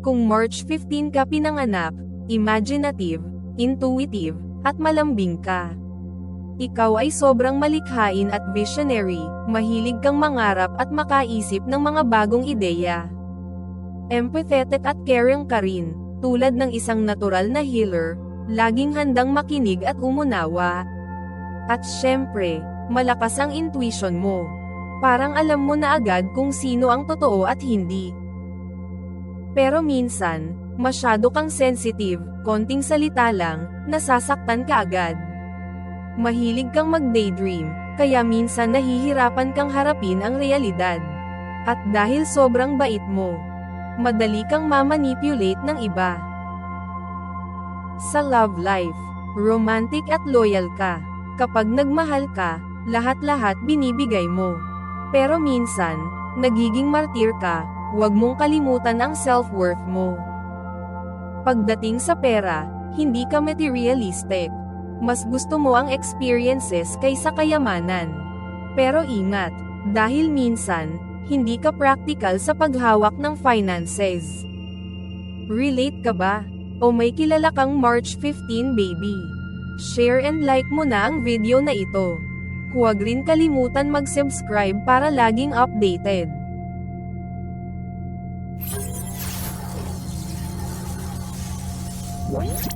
Kung March 15 ka pinanganak, imaginative, intuitive, at malambing ka. Ikaw ay sobrang malikhain at visionary, mahilig kang mangarap at makaisip ng mga bagong ideya. Empathetic at caring ka rin, tulad ng isang natural na healer, laging handang makinig at umunawa. At syempre, malakas ang intuition mo. Parang alam mo na agad kung sino ang totoo at hindi. Pero minsan, masyado kang sensitive, konting salita lang, nasasaktan ka agad. Mahilig kang mag-daydream, kaya minsan nahihirapan kang harapin ang realidad. At dahil sobrang bait mo, madali kang mamanipulate ng iba. Sa love life, romantic at loyal ka. Kapag nagmahal ka, lahat-lahat binibigay mo. Pero minsan, nagiging martir ka, huwag mong kalimutan ang self-worth mo. Pagdating sa pera, hindi ka materialistic. Mas gusto mo ang experiences kaysa kayamanan. Pero ingat, dahil minsan, hindi ka practical sa paghawak ng finances. Relate ka ba? O may kilala kang March 15 baby? Share and like mo na ang video na ito. Huwag rin kalimutan mag-subscribe para laging updated.